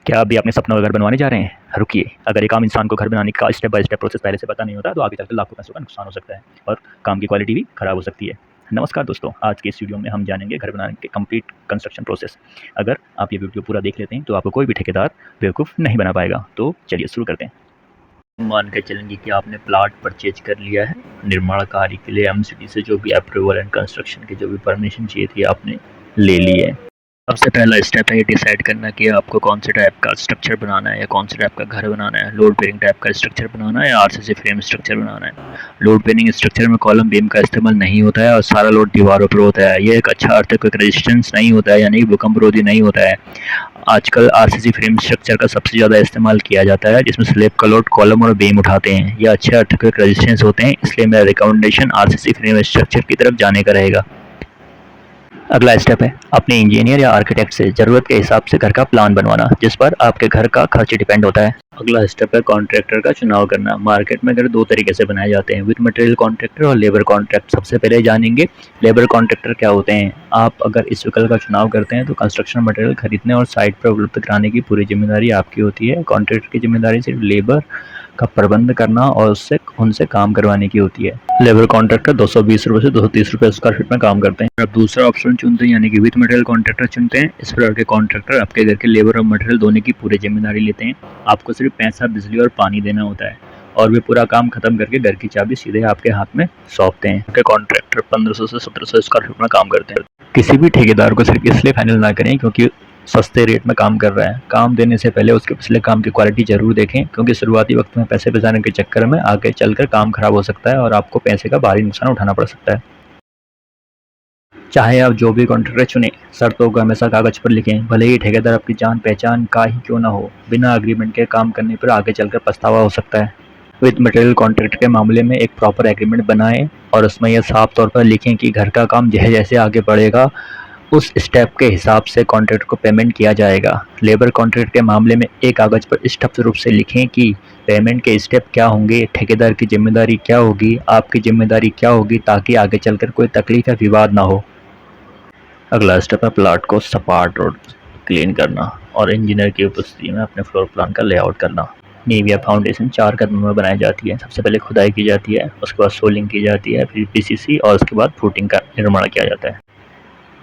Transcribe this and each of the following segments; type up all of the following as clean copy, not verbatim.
क्या अभी अपने सपनों का घर बनवाने जा रहे हैं? रुकिए, अगर एक आम इंसान को घर बनाने का स्टेप बाय स्टेप प्रोसेस पहले से पता नहीं होता तो आगे चलकर लाखों पैसों का नुकसान हो सकता है और काम की क्वालिटी भी खराब हो सकती है। नमस्कार दोस्तों, आज के इस वीडियो में हम जानेंगे घर बनाने के कंप्लीट कंस्ट्रक्शन प्रोसेस। अगर आप ये वीडियो पूरा देख लेते हैं तो आपको कोई भी ठेकेदार बेवकूफ़ नहीं बना पाएगा। तो चलिए शुरू करते हैं। मान के चलेंगे कि आपने प्लाट परचेज कर लिया है। निर्माण कार्य के लिए एमसीडी से जो भी अप्रूवल एंड कंस्ट्रक्शन की जो भी परमिशन चाहिए थी आपने ले ली है। सबसे पहला स्टेप है ये डिसाइड करना कि आपको कौन से टाइप का स्ट्रक्चर बनाना है या कौन से टाइप का घर बनाना है। लोड बेरिंग टाइप का स्ट्रक्चर बनाना है या आरसीसी फ्रेम स्ट्रक्चर बनाना है। लोड बेरिंग स्ट्रक्चर में कॉलम बीम का इस्तेमाल नहीं होता है और सारा लोड दीवारों पर होता है। ये एक अच्छा अर्थक्वेक रेजिस्टेंस नहीं होता है, यानी भूकंप रोधी नहीं होता है। आजकल आरसीसी फ्रेम स्ट्रक्चर का सबसे ज़्यादा इस्तेमाल किया जाता है, जिसमें स्लैब का लोड कॉलम और बीम उठाते हैं। ये अच्छे अर्थक्वेक रेजिस्टेंस होते हैं, इसलिए मेरा रिकमेंडेशन आरसीसी फ्रेम स्ट्रक्चर की तरफ जाने का रहेगा। अगला स्टेप है अपने इंजीनियर या आर्किटेक्ट से ज़रूरत के हिसाब से घर का प्लान बनवाना, जिस पर आपके घर का खर्च डिपेंड होता है। अगला स्टेप है कॉन्ट्रैक्टर का चुनाव करना। मार्केट में घर दो तरीके से बनाए जाते हैं, विद मटेरियल कॉन्ट्रैक्टर और लेबर कॉन्ट्रैक्ट। सबसे पहले जानेंगे लेबर कॉन्ट्रैक्टर क्या होते हैं। आप अगर इस विकल्प का चुनाव करते हैं तो कंस्ट्रक्शन मटेरियल खरीदने और साइट पर उपलब्ध कराने की पूरी जिम्मेदारी आपकी होती है। कॉन्ट्रैक्टर की जिम्मेदारी सिर्फ लेबर का प्रबंध करना और उनसे काम करवाने की होती है। लेबर कॉन्ट्रैक्टर 220 रुपये से 230 रुपये स्क्वायर फीट में काम करते हैं। आप दूसरा ऑप्शन चुनते हैं यानी कि विद मटेरियल कॉन्ट्रैक्टर चुनते हैं। इस प्रकार के कॉन्ट्रैक्टर आपके घर के लेबर और मटेरियल दोनों की पूरी जिम्मेदारी लेते हैं। आपको सिर्फ पैसा, बिजली और पानी देना होता है और वे पूरा काम खत्म करके घर की चाबी सीधे आपके हाथ में सौंपते हैं। कॉन्ट्रैक्टर 1500 से 1700 स्क्वायर फीट में काम करते हैं। किसी भी ठेकेदार को सिर्फ इसलिए फाइनल ना करें क्योंकि सस्ते रेट में काम कर रहा है। काम देने से पहले उसके पिछले काम की क्वालिटी जरूर देखें, क्योंकि शुरुआती वक्त में पैसे बचाने के चक्कर में आगे चलकर काम खराब हो सकता है और आपको पैसे का भारी नुकसान उठाना पड़ सकता है। चाहे आप जो भी कॉन्ट्रैक्टर चुनें, शर्तों को हमेशा कागज पर लिखें, भले ही ठेकेदार आपकी जान पहचान का ही क्यों ना हो। बिना एग्रीमेंट के काम करने पर आगे चलकर पछतावा हो सकता है। विद मटेरियल कॉन्ट्रैक्ट के मामले में एक प्रॉपर एग्रीमेंट बनाएं और उसमें यह साफ तौर पर लिखें कि घर का काम जैसे जैसे आगे बढ़ेगा उस स्टेप के हिसाब से कॉन्ट्रैक्ट को पेमेंट किया जाएगा। लेबर कॉन्ट्रैक्ट के मामले में एक कागज पर स्पष्ट रूप से लिखें कि पेमेंट के स्टेप क्या होंगे, ठेकेदार की जिम्मेदारी क्या होगी, आपकी जिम्मेदारी क्या होगी, ताकि आगे चलकर कोई तकलीफ या विवाद ना हो। अगला स्टेप है प्लाट को सपाट और क्लीन करना और इंजीनियर की उपस्थिति में अपने फ्लोर प्लान का लेआउट करना। नींव या फाउंडेशन 4 कदमों में बनाई जाती है। सबसे पहले खुदाई की जाती है, उसके बाद सोलिंग की जाती है, फिर पीसीसी और उसके बाद फुटिंग का निर्माण किया जाता है।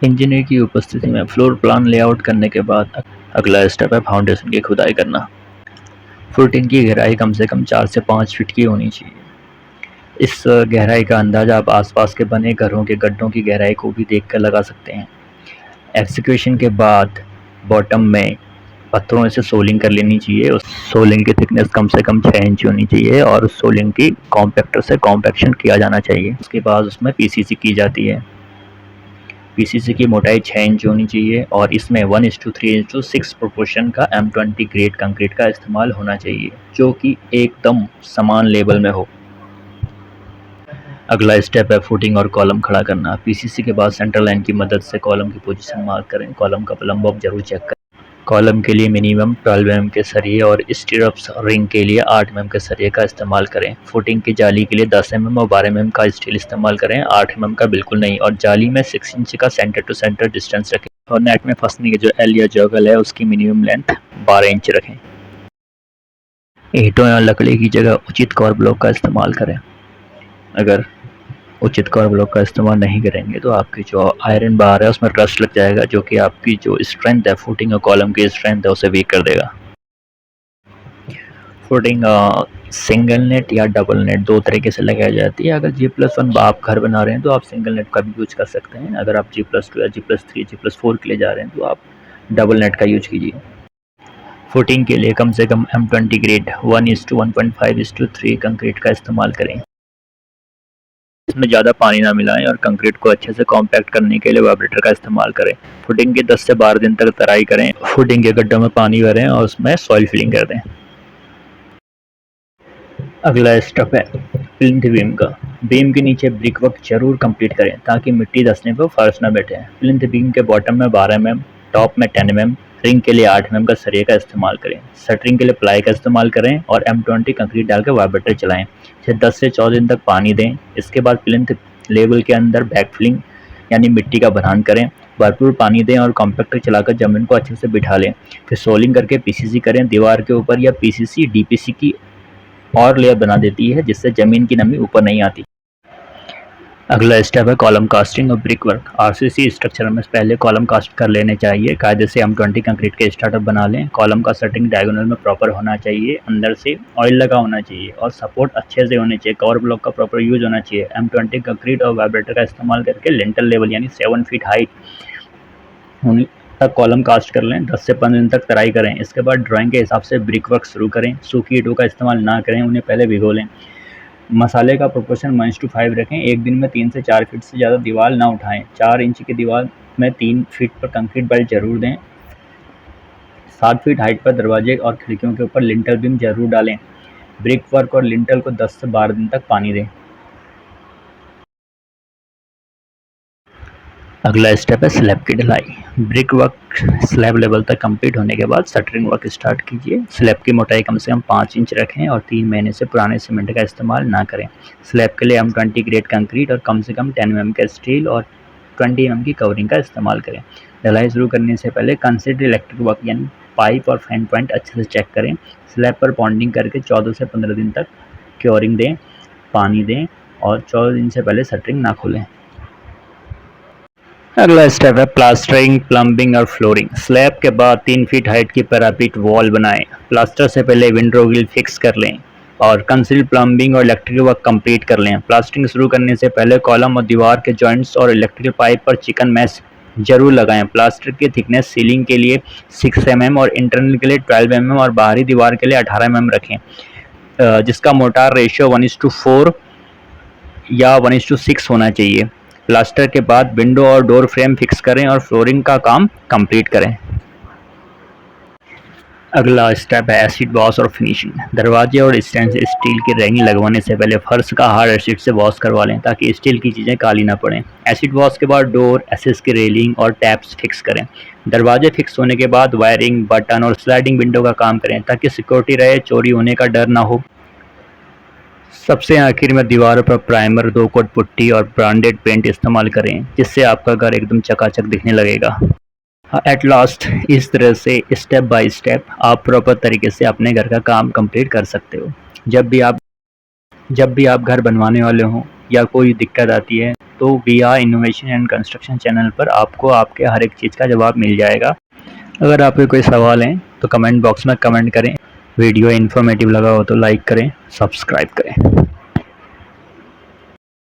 इंजीनियर की उपस्थिति में फ्लोर प्लान लेआउट करने के बाद अगला स्टेप है फाउंडेशन की खुदाई करना। फुटिंग की गहराई कम से कम 4 से 5 फीट की होनी चाहिए। इस गहराई का अंदाजा आप आसपास के बने घरों के गड्ढों की गहराई को भी देखकर लगा सकते हैं। एक्सिक्यूशन के बाद बॉटम में पत्थरों से सोलिंग कर लेनी चाहिए। उस सोलिंग की थिकनेस कम से कम 6 इंच होनी चाहिए और उस सोलिंग की कॉम्पैक्टर से कॉम्पैक्शन किया जाना चाहिए। उसके बाद उसमें पीसीसी की जाती है। पीसीसी की मोटाई 6 इंच होनी चाहिए और इसमें 1:3:6 प्रोपोर्शन का M20 ग्रेड कंक्रीट का इस्तेमाल होना चाहिए, जो कि एकदम समान लेवल में हो। अगला स्टेप है फुटिंग और कॉलम खड़ा करना। पीसीसी के बाद सेंटर लाइन की मदद से कॉलम की पोजीशन मार्क करें। कॉलम का लंबाई जरूर चेक करें। कॉलम के लिए मिनिमम 12 mm के सरिये और स्टीरअप्स रिंग के लिए 8 mm के सरिये का इस्तेमाल करें। फुटिंग की जाली के लिए 10 mm और 12 mm का स्टील इस्तेमाल करें, 8 mm का बिल्कुल नहीं। और जाली में 6 इंच का सेंटर टू सेंटर डिस्टेंस रखें और नेट में फंसने की जो एल या जॉगल है उसकी मिनिमम लेंथ 12 इंच रखें। ईंटों या लकड़ी की जगह उचित कवर ब्लॉक का इस्तेमाल करें। अगर उचित कवर ब्लॉक का इस्तेमाल नहीं करेंगे तो आपकी जो आयरन बार है उसमें रस्ट लग जाएगा, जो कि आपकी जो स्ट्रेंथ है, फुटिंग और कॉलम की स्ट्रेंथ है, उसे वीक कर देगा। फुटिंग सिंगल नेट या डबल नेट दो तरीके से लगाई जाती है। अगर G+1 आप घर बना रहे हैं तो आप सिंगल नेट का भी यूज कर सकते हैं। अगर आप G+2 या G+3 G+4 के लिए जा रहे हैं तो आप डबल नेट का यूज कीजिए। फुटिंग के लिए कम से कम M20 ग्रेड 1:1.5:3 कंक्रीट का इस्तेमाल करें। इसमें ज़्यादा पानी ना मिलाएं और कंक्रीट को अच्छे से कॉम्पैक्ट करने के लिए वाइब्रेटर का इस्तेमाल करें। फुटिंग के 10 से 12 दिन तक तराई करें। फुटिंग के गड्ढों में पानी भरें और उसमें सॉइल फिलिंग कर दें। अगला स्टेप है प्लिंथ बीम का। बीम के नीचे ब्रिक वर्क जरूर कंप्लीट करें ताकि मिट्टी धंसने पर फर्श न बैठे। प्लिंथ बीम के बॉटम में 12 mm, टॉप में 10 mm, रिंग के लिए 8 mm का सरिये का इस्तेमाल करें। शटरिंग के लिए प्लाई का इस्तेमाल करें और M20 कंक्रीट डालकर वाइब्रेटर चलाएं। इसे 10 से 14 दिन तक पानी दें। इसके बाद प्लिंथ लेवल के अंदर बैकफिलिंग यानी मिट्टी का भरान करें, भरपूर पानी दें और कॉम्पैक्टर चलाकर ज़मीन को अच्छे से बिठा लें। फिर सोलिंग करके पीसीसी करें दीवार के ऊपर, या पीसीसी डीपीसी की और लेयर बना देती है जिससे ज़मीन की नमी ऊपर नहीं आती। अगला स्टेप है कॉलम कास्टिंग और ब्रिक वर्क। आरसीसी स्ट्रक्चर में पहले कॉलम कास्ट कर लेने चाहिए। कायदे से M20 कंक्रीट के स्टार्टअप बना लें। कॉलम का सेटिंग डायगोनल में प्रॉपर होना चाहिए, अंदर से ऑयल लगा होना चाहिए और सपोर्ट अच्छे से होने चाहिए। कवर ब्लॉक का प्रॉपर यूज होना चाहिए। M20 कंक्रीट और वाइब्रेटर का इस्तेमाल करके लिंटल लेवल यानी 7 फीट हाइट होने तक कॉलम कास्ट कर लें। 10 से 15 दिन तक तराई करें। इसके बाद ड्राइंग के हिसाब से ब्रिक वर्क शुरू करें। सूखी ईंटों का इस्तेमाल ना करें, उन्हें पहले भिगो लें। मसाले का प्रोपोर्शन 1:5 रखें। एक दिन में 3 से 4 फीट से ज़्यादा दीवार ना उठाएं। 4 इंच की दीवार में 3 फीट पर कंक्रीट बेल्ट जरूर दें। 7 फीट हाइट पर दरवाजे और खिड़कियों के ऊपर लिंटल बीम जरूर डालें। ब्रिक वर्क और लिंटल को 10 से 12 दिन तक पानी दें। अगला स्टेप है स्लैब की ढलाई। ब्रिक वर्क स्लैब लेवल तक कंप्लीट होने के बाद शटरिंग वर्क स्टार्ट कीजिए। स्लैब की मोटाई कम से कम 5 इंच रखें और 3 महीने से पुराने सीमेंट का इस्तेमाल ना करें। स्लैब के लिए M20 ग्रेड कंक्रीट और कम से कम 10 mm का स्टील और 20 mm की कवरिंग का इस्तेमाल करें। ढलाई शुरू करने से पहले कंसीडर इलेक्ट्रिक वर्क यानी पाइप और फैन पॉइंट अच्छे से चेक करें। स्लैब पर बॉन्डिंग करके 14 से 15 दिन तक क्योरिंग दें, पानी दें और 14 दिन से पहले शटरिंग ना खोलें। अगला स्टेप है प्लास्टरिंग, प्लम्बिंग और फ्लोरिंग। स्लैब के बाद 3 फीट हाइट की पैरापीट वॉल बनाएं। प्लास्टर से पहले विंडो ग्रिल फिक्स कर लें और कंसील्ड प्लम्बिंग और इलेक्ट्रिकल वर्क कंप्लीट कर लें। प्लास्टरिंग शुरू करने से पहले कॉलम और दीवार के जॉइंट्स और इलेक्ट्रिकल पाइप पर चिकन मैश जरूर लगाएं। प्लास्टर की थिकनेस सीलिंग के लिए 6 mm और इंटरनल के लिए 12 mm और बाहरी दीवार के लिए 18 mm रखें, जिसका मोटार रेशियो 1:4 या 1:6 होना चाहिए। प्लास्टर के बाद विंडो और डोर फ्रेम फिक्स करें और फ्लोरिंग का काम कंप्लीट करें। अगला स्टेप है एसिड वॉश और फिनिशिंग। दरवाजे और स्टेनलेस स्टील की रैलिंग लगवाने से पहले फर्श का हार्ड एसिड से वॉश करवा लें ताकि स्टील की चीज़ें काली ना पड़ें। एसिड वॉश के बाद डोर, एसेस की रेलिंग और टैप्स फिक्स करें। दरवाजे फिक्स होने के बाद वायरिंग, बटन और स्लाइडिंग विंडो का काम करें ताकि सिक्योरिटी रहे, चोरी होने का डर ना हो। सबसे आखिर में दीवारों पर प्राइमर, 2 कोट पुट्टी और ब्रांडेड पेंट इस्तेमाल करें जिससे आपका घर एकदम चकाचक दिखने लगेगा। एट लास्ट इस तरह से स्टेप बाय स्टेप आप प्रॉपर तरीके से अपने घर का काम कंप्लीट कर सकते हो। जब भी आप घर बनवाने वाले हों या कोई दिक्कत आती है तो VR innovation and construction channel पर आपको आपके हर एक चीज़ का जवाब मिल जाएगा। अगर आपके कोई सवाल हैं तो कमेंट बॉक्स में कमेंट करें। वीडियो इन्फॉर्मेटिव लगा हो तो लाइक करें, सब्सक्राइब करें।